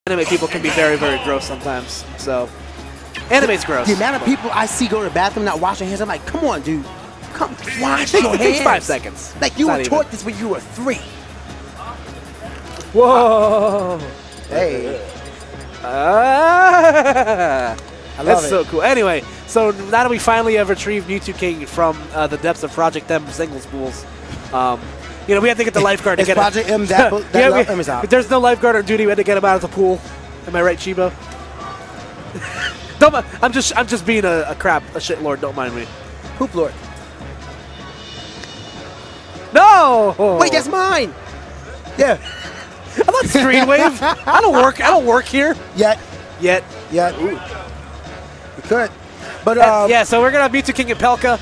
Anime people can be very, very gross sometimes. So, anime's gross. The amount of people I see go to the bathroom not washing hands, I'm like, come on, dude. Come wash your hands. It takes 5 seconds. Like you were taught this when you were 3. Whoa. Hey. That's so cool. Anyway, so now that we finally have retrieved Mew2King from the depths of Project M singles pools, you know, we had to get the lifeguard to get Project M, M is out. There's no lifeguard on duty. We had to get him out of the pool. Am I right, Chibo? I'm just being a shitlord. Don't mind me. Poop lord. No. Wait, that's mine. Yeah. I'm not screen wave. I don't work here. Yet. Ooh. You could. But yeah, so we're gonna have Mew2King and Pelca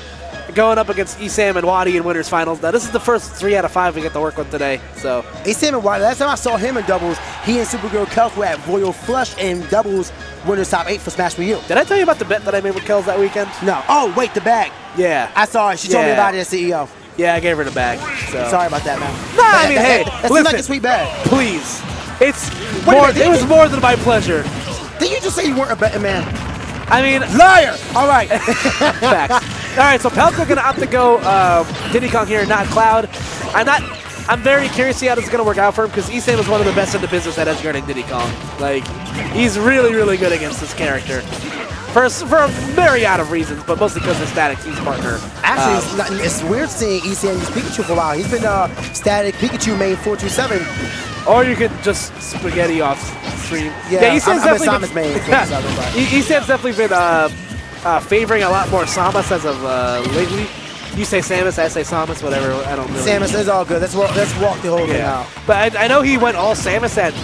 going up against ESAM and WaDi in winners finals. Now this is the first 3 out of 5 we get to work with today. So ESAM and WaDi. Last time I saw him in doubles, he and Supergirl Kelk were at Royal Flush in doubles winners top 8 for Smash Wii U. Did I tell you about the bet that I made with Kels that weekend? No. Oh wait, the bag. Yeah. I saw it. She told me about it as CEO. Yeah, I gave her the bag. So. Sorry about that, man. Nah, I mean, hey, that seems like a sweet bag. Please. It's more. It was more than my pleasure. Did you just say you weren't a betting man? I mean, liar. All right. Facts. All right, so Pelca gonna opt to go Diddy Kong here, not Cloud. I'm very curious to see how this is gonna work out for him because ESAM is one of the best in the business at edgeguarding Diddy Kong. Like, he's really, really good against this character. For a myriad of reasons, but mostly because of Static Team's partner. Actually, it's weird seeing ESAM use Pikachu for a while. He's been Static Pikachu main 427. Or you could just spaghetti off stream. Yeah, ESAM's definitely been, ESAM's definitely been favoring a lot more Samus as of lately. You say Samus, I say Samus, whatever. I don't really. Samus is all good. Let's walk the whole thing out. But I know he went all Samus at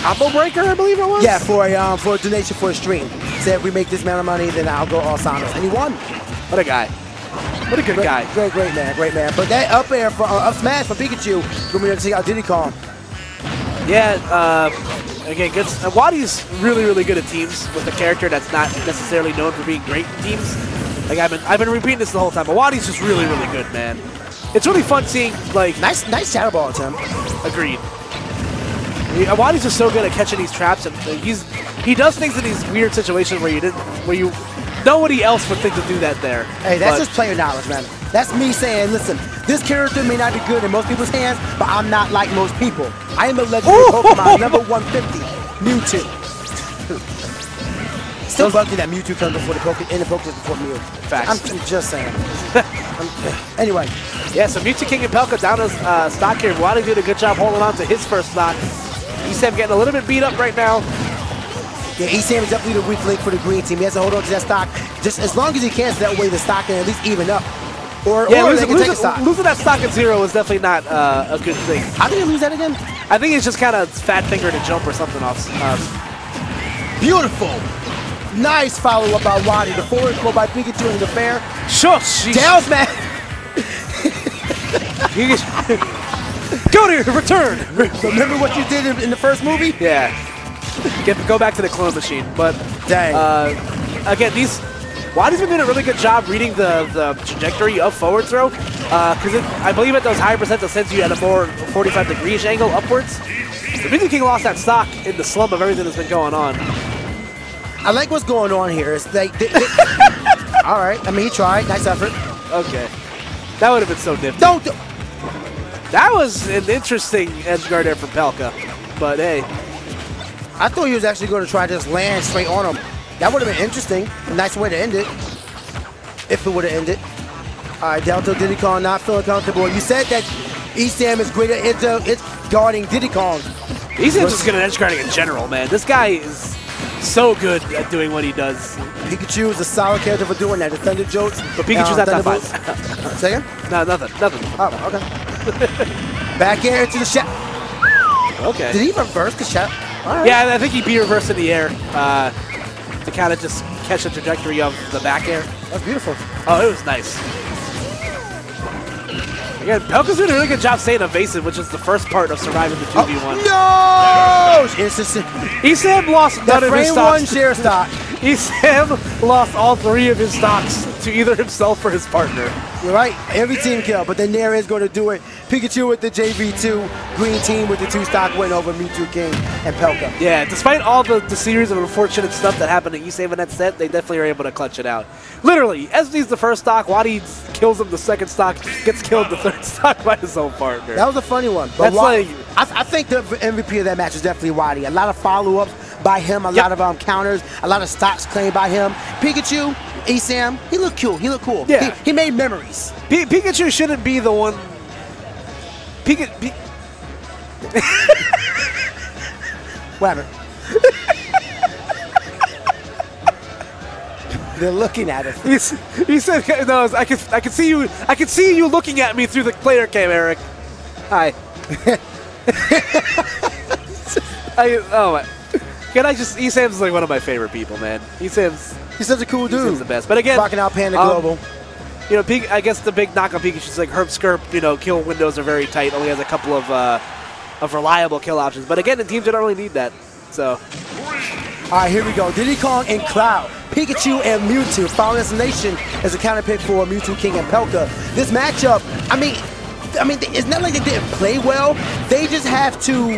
Combo Breaker, I believe it was. Yeah, for a donation for a stream. Said if we make this amount of money, then I'll go all Samus, and he won. What a guy. What a good guy. Great man. But that up air for up smash for Pikachu. We're gonna see how Diddy Kong. Yeah. Again, WaDi's really, really good at teams with a character that's not necessarily known for being great in teams. Like I've been repeating this the whole time, but WaDi's just really, really good, man. It's really fun seeing like nice shadow ball attempt. Agreed. WaDi's just so good at catching these traps, and he does things in these weird situations where nobody else would think to do that there. Hey, that's just player knowledge, man. That's me saying, listen, this character may not be good in most people's hands, but I'm not like most people. I am a legendary Pokemon, number 150, Mewtwo. Still bugged that Mewtwo comes before the Pokemon before Mew. Facts. I'm just saying. Anyway. Yeah, so Mew2King and Pelca down his stock here. WaDi did a good job holding on to his first stock. ESAM getting a little bit beat up right now. Yeah, ESAM is definitely the weak link for the green team. He has to hold on to that stock just as long as he can, so that way the stock can at least even up. Or they can take a stock. Losing that stock at 0 is definitely not a good thing. How did he lose that again? I think it's just kind of fat finger to jump or something off. Beautiful. Nice follow-up by WaDi. The forward throw by Pikachu in the fair. Shush! Dow's man! Go to return! Remember what you did in the first movie? Yeah. Go back to the clone machine. But dang. Again, WaDi's been doing a really good job reading the trajectory of forward throw. Because I believe at those higher percents it sends you at a more 45 degrees angle upwards. The Mew2King lost that stock in the slump of everything that's been going on. I like what's going on here. It's like, all right. I mean, he tried. Nice effort. Okay. That would have been so nifty. That was an interesting edge guard there from Pelca. But hey. I thought he was actually going to try to just land straight on him. That would have been interesting. A nice way to end it. If it would have ended. All right, Delta Diddy Kong not feeling comfortable. You said that ESAM is great at edge guarding Diddy Kong. ESAM's just good at edge guarding in general, man. This guy is so good at doing what he does. Pikachu is a solid character for doing that. The Thunder Jolts. But Pikachu's not that fast. Say again? No, nothing. Oh, okay. Back air into the shot. Okay. Did he reverse the shot? Right. Yeah, I think he reversed in the air to kind of just catch the trajectory of the back air. That's beautiful. Oh, it was nice. Again, Pelca's doing a really good job staying evasive, which is the first part of surviving the 2v1. No! ESAM lost none of his stocks. Frame 1 share stock. ESAM lost all 3 of his stocks to either himself or his partner. You're right. Every team kill, but then there is going to do it. Pikachu with the JV2, Green Team with the 2-stock win over Mew2King and Pelca. Yeah, despite all the series of unfortunate stuff that happened to ESAM in that set, they definitely are able to clutch it out. Literally, SD's the first stock, WaDi kills him the second stock, gets killed the third stock by his own partner. That was a funny one. But I think the MVP of that match is definitely WaDi. A lot of follow-ups by him, a lot of counters, a lot of stocks claimed by him. Pikachu, ESAM, he looked cool. He looked cool. Yeah. He made memories. Pikachu shouldn't be the one. Whatever. They're looking at us. He said, "No, I can see you. I can see you looking at me through the player cam, Eric." Hi. Oh my. Can I just? ESAM's like one of my favorite people, man. He's such a cool dude. He's the best. But again, rocking out Panda Global. You know, I guess the big knock on Pikachu is like Herb Skirp. You know, kill windows are very tight. Only has a couple of reliable kill options. But again, the teams don't really need that. So. All right, here we go. Diddy Kong and Cloud. Pikachu and Mewtwo. Final destination as a counter pick for Mew2King and Pelca. This matchup, I mean, it's not like they didn't play well. They just have to,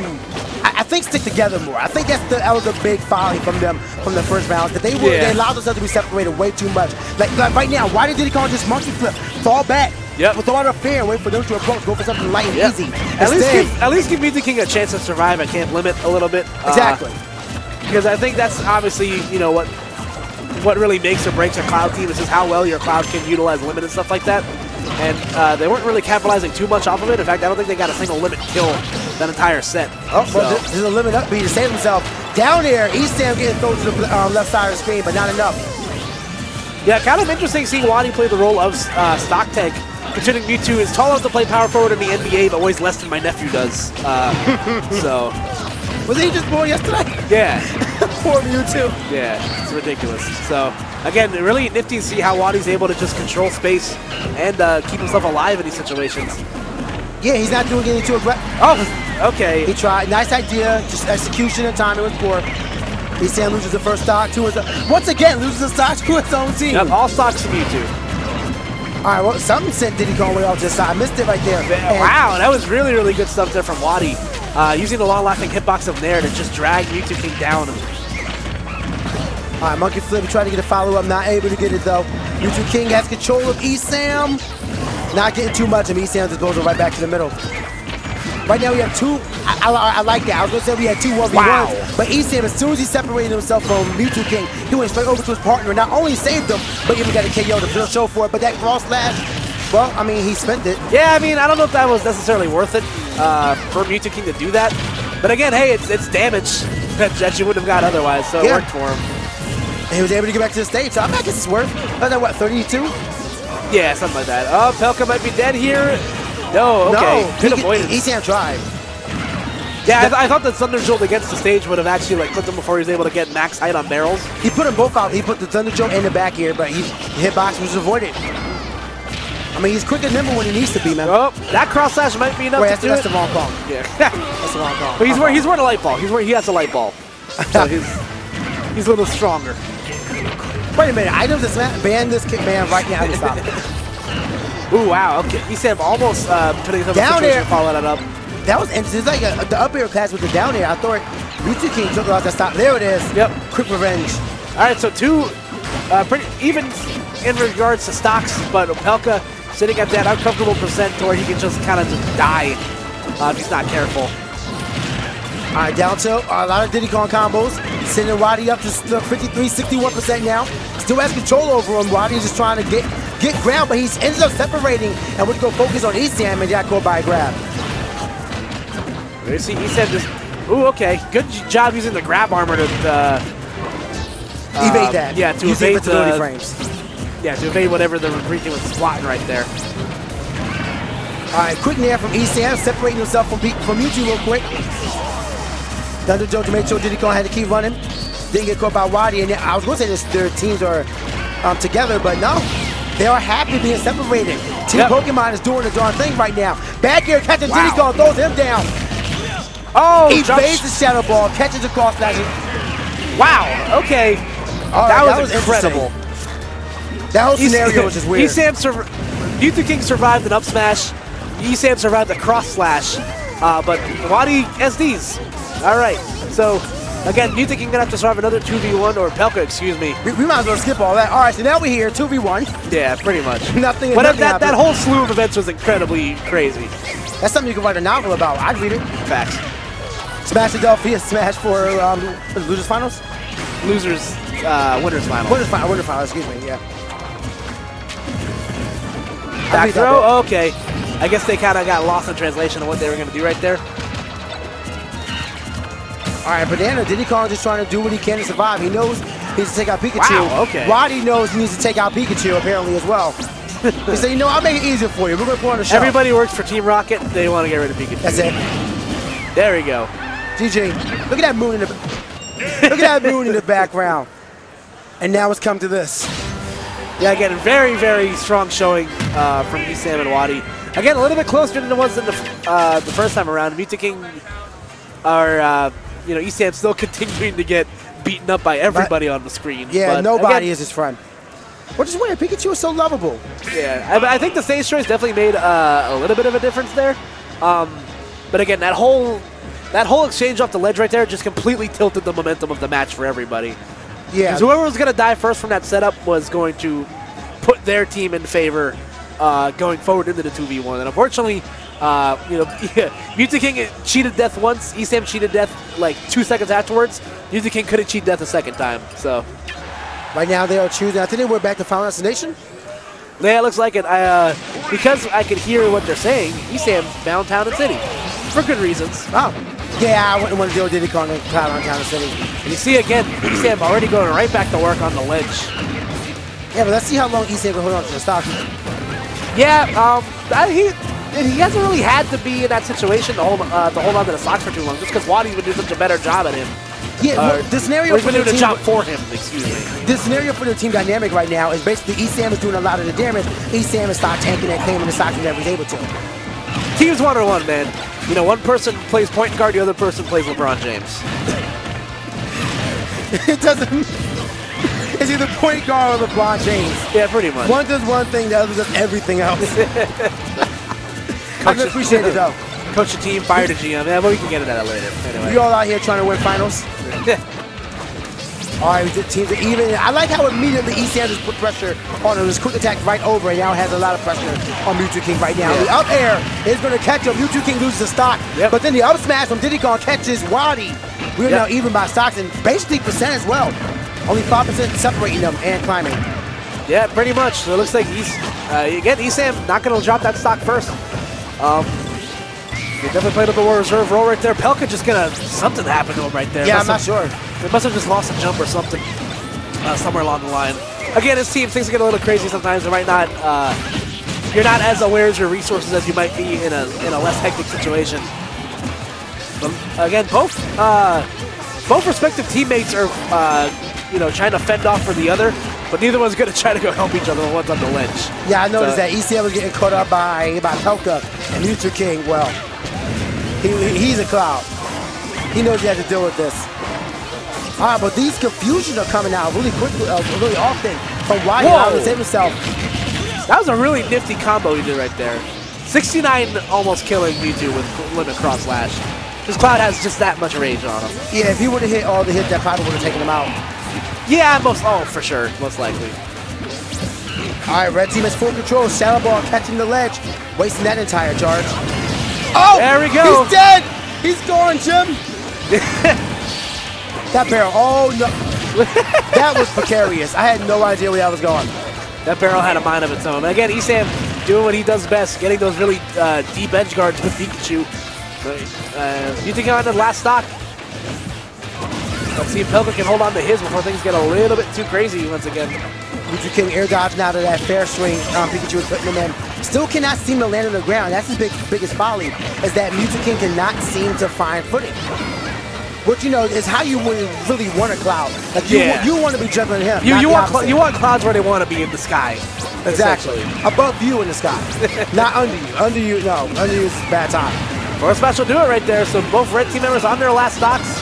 I think, stick together more. I think that was a big folly from them from the first round. That they allowed themselves to be separated way too much. Like right now, why did Diddy Kong just monkey flip, fall back? Yep. With a lot of fear and wait for them to approach, go for something light and easy. At least give Mew2King a chance to survive at Camp Limit a little bit. Exactly. Because I think that's obviously, you know, what really makes or breaks a Cloud team is just how well your Cloud can utilize limit and stuff like that. And they weren't really capitalizing too much off of it. In fact, I don't think they got a single limit kill that entire set. Oh, so. Well, there's a limit up B to save himself. Down there, ESAM getting thrown to the left side of the screen, but not enough. Yeah, kind of interesting seeing WaDi play the role of stock tank, considering Mewtwo is tall enough to play power forward in the NBA, but weighs less than my nephew does. So. Was he just born yesterday? Yeah. Poor Mewtwo. Yeah, it's ridiculous. So, again, really nifty to see how WaDi's able to just control space and keep himself alive in these situations. Yeah, he's not doing anything too aggressive. Oh, okay. He tried. Nice idea. Just execution and timing was poor. ESAM loses the first stock to his once again loses the stock to his own team. Yep, all stocks to Mewtwo. All right, well, something sent Diddy Kong way off to the side. I missed it right there. Wow, that was really, really good stuff there from WaDi. Using the long-lasting hitbox of Nair to just drag Mew2King down. All right, monkey flip, trying to get a follow-up, not able to get it though. Mew2King has control of ESAM. Not getting too much, and ESAM just goes right back to the middle. Right now we have two, I like that. I was going to say we had two 1v1s, wow. But ESAM, as soon as he separated himself from Mew2King, he went straight over to his partner and not only saved him, but even got a KO to show for it. But that cross slash, well, I mean, he spent it. Yeah, I mean, I don't know if that was necessarily worth it for Mew2King to do that. But again, hey, it's damage that you wouldn't have got otherwise, so it worked for him. And he was able to get back to the stage, so I guess it's worth. That what, 32? Yeah, something like that. Oh, Pelca might be dead here. No, okay. No, good avoidance. ESAM tried. Yeah, I thought that Thunder Jolt against the stage would have actually like clipped him before he was able to get max height on barrels. He put them both out. He put the Thunder Jolt in the back here, but he hitbox was avoided. I mean, he's quick and nimble when he needs to be, man. Oh, that cross slash might be enough to do that's it. the wrong call. Yeah. That's the wrong call. But he's wearing a light ball. He has a light ball. So he's a little stronger. Wait a minute. Items that ban this kick man right now to stop it. Ooh, wow. Okay. ESAM almost putting himself in a situation to follow that up. That was interesting. It's like the up air class with the down air. I thought Mew2King took it off that stop. There it is. Yep. Quick revenge. All right, so two pretty even in regards to stocks, but Pelca sitting at that uncomfortable percent to where he can just kind of just die if he's not careful. All right, down tilt. A lot of Diddy Kong combos. Sending WaDi up to 53, 61% now. Still has control over him. WaDi is just trying to get ground, but he ends up separating and would go focus on ESAM and got caught by a grab. You see ESAM just, ooh, okay. Good job using the grab armor to evade that. Yeah, to using evade the frames. Yeah, to evade whatever the Green Team was squatting right there. All right, quick nair from ESAM, separating himself from Mewtwo real quick. Thunder Joe to make sure Diddy Kong had to keep running. Didn't get caught by WaDi, and I was going to say their teams are together, but no. They are happy being separated. Team Pokemon is doing the darn thing right now. Back here, catching Diddy Kong, throws him down. Oh, evades the Shadow Ball, catches the cross slash. Wow, okay. That was incredible. That whole scenario was just weird. Mew2King survived an up smash. ESAM survived a cross slash. But WaDi SDs. All right. So, again, Mew2King going to have to survive another 2v1, or Pelca, excuse me. We might as well skip all that. All right, so now we're here, 2v1. Yeah, pretty much. nothing. But that whole slew of events was incredibly crazy. That's something you can write a novel about. I'd read it. Facts. SMASHADELPHIA Smash for Losers Finals? Losers, Winners Final. Winners Final, excuse me, yeah. Back throw? Okay. I guess they kind of got lost in translation of what they were going to do right there. All right, Banana, Diddy Kong just trying to do what he can to survive. He knows he needs to take out Pikachu. Wow, okay. WaDi knows he needs to take out Pikachu, apparently, as well. He said, you know, I'll make it easier for you. We're going to put on a show. Everybody works for Team Rocket. They want to get rid of Pikachu. That's it. There we go. GG. Look at that moon in the look at that moon in the background. And now it's come to this. Yeah, again, very, very strong showing from ESAM and WaDi. Again, a little bit closer than it was in the first time around. Mew2King, ESAM still continuing to get beaten up by everybody on the screen. Yeah, but nobody again, is his friend. Which is weird. Pikachu is so lovable. Yeah, I think the stage choice definitely made a little bit of a difference there. But again, that whole exchange off the ledge right there just completely tilted the momentum of the match for everybody. Yeah. Because whoever was going to die first from that setup was going to put their team in favor going forward into the 2v1. And unfortunately, Mew2King cheated death once. ESAM cheated death like 2 seconds afterwards. Mew2King couldn't cheat death a second time. So right now they are choosing. I think they went back to Final Destination. Yeah, it looks like it. Because I could hear what they're saying, ESAM's bound Town and City. For good reasons. Oh. Yeah, I wouldn't want to deal with Diddy Kong and Cloud on Town and City. And you see again, ESAM already going right back to work on the ledge. Yeah, but let's see how long ESAM can hold on to the stock. Yeah, he hasn't really had to be in that situation to hold on to the stocks for too long, just because WaDi's been doing such a better job at him. Yeah, the scenario he's been doing a job for him, excuse me. The scenario for the team dynamic right now is basically ESAM is doing a lot of the damage. ESAM is start tanking and claiming the stocks whenever he's able to. Teams 1-on-1, man. You know, one person plays point guard, the other person plays LeBron James. It doesn't. It's either point guard or LeBron James. Yeah, pretty much. One does one thing, the other does everything else. I appreciate it though. Coach the team, fire the GM. Yeah, but we can get into that later. Anyway. We all out here trying to win finals. All right, the teams are even. I like how immediately ESAM just put pressure on him. His quick attack right over, and now has a lot of pressure on Mew2King right now. Yeah. The up air is going to catch him. Mew2King loses the stock, but then the up smash from Diddy Kong catches WaDi. We're now even by stocks and basically percent as well. Only 5% separating them and climbing. Yeah, pretty much. So it looks like again, ESAM not going to drop that stock first. They definitely played up the reserve roll right there. Pelca just gonna something happened to him right there. Yeah, I'm not sure. They must have just lost a jump or something somewhere along the line. Again, this team things get a little crazy sometimes. They might not. You're not as aware of your resources as you might be in a less hectic situation. But again, both respective teammates are trying to fend off for the other, but neither one's gonna try to go help each other. One's on the ledge. Yeah, I noticed that ESAM was getting caught up by Pelca and Mew2King. Well, he's a Cloud. He knows he has to deal with this. All right, but these confusions are coming out really quickly, really often from WaDi how to save himself. That was a really nifty combo he did right there. 69 almost killing Mewtwo with limit cross slash. Because Cloud has just that much rage on him. Yeah, if he would have hit all the hits, that probably would have taken him out. Yeah, for sure, most likely. All right, red team has full control. Shadow Ball catching the ledge, wasting that entire charge. Oh, there we go. He's dead. He's gone, Jim. That barrel, oh no. That was precarious. I had no idea where that was going. That barrel had a mind of its own. Again, ESAM doing what he does best, getting those really deep edge guards with Pikachu. You think on the last stock? Let's see if Pelca can hold on to his before things get a little bit too crazy once again. Mew2King air dodging out of that fair swing Pikachu was putting him in. Still cannot seem to land on the ground. That's his biggest folly, is that Mew2King cannot seem to find footing. Which, is how you really want a Cloud. Like, you want to be juggling him. You want Clouds where they want to be in the sky. Exactly. Above you in the sky. Not under you. Under you is bad time. Force Smash will do it right there. So both red team members on their last stocks.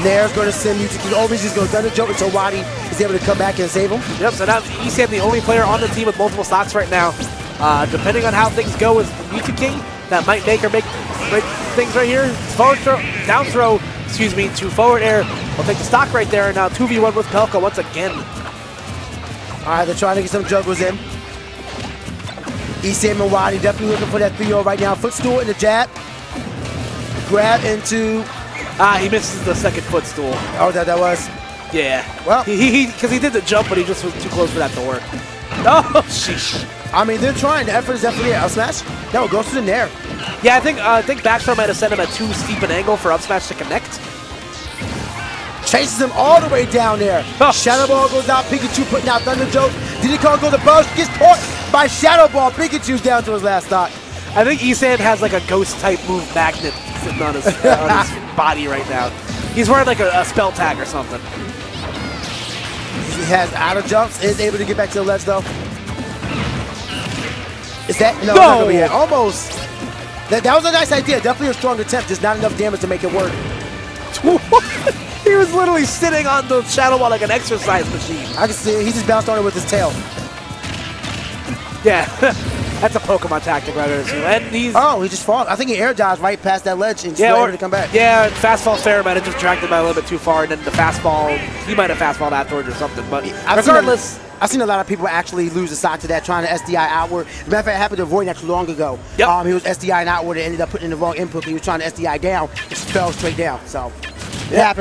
Nair's going to send Mew2King over. He's just going to thunder joke until WaDi is able to come back and save him. Yep, so now ESAM the only player on the team with multiple stocks right now. Depending on how things go with Mew2King, that might make or break things right here. Forward throw, down throw, excuse me, to forward air. We'll take the stock right there, and now 2v1 with Pelca once again. All right, they're trying to get some juggles in. ESAM and WaDi definitely looking for that 3-0 right now. Footstool and the jab. Grab into... He misses the second footstool. Oh, that was? Yeah. Well, because he did the jump, but he just was too close for that to work. Oh, sheesh. I mean, they're trying. The effort is definitely there. Up smash? No, it goes to the Nair. Yeah, I think backthrow might have sent him at too steep an angle for up smash to connect. Chases him all the way down there. Oh. Shadow Ball goes out. Pikachu putting out Thunder Joke. Diddy Kong goes to burst. Gets caught by Shadow Ball. Pikachu's down to his last stock. I think ESAM has like a ghost type move magnet sitting on his body right now. He's wearing like a spell tag or something. He has auto jumps. Is able to get back to the ledge though. Is that no? Not over yet. Almost. That was a nice idea. Definitely a strong attempt. Just not enough damage to make it work. He was literally sitting on the Shadow Ball like an exercise machine. I can see it. He just bounced on it with his tail. Yeah, that's a Pokemon tactic right there. And he's... Oh, he just falls. I think he air dodged right past that ledge and just waited to come back. Yeah, fastball fair might have just dragged him out a little bit too far, and then the fastball, he might have fastballed afterwards or something. But regardless... I've seen a lot of people actually lose a stock to that, trying to SDI outward. As a matter of fact, it happened to Void actually long ago. Yep. He was SDI and outward and ended up putting in the wrong input. He was trying to SDI down, just fell straight down. So it happens.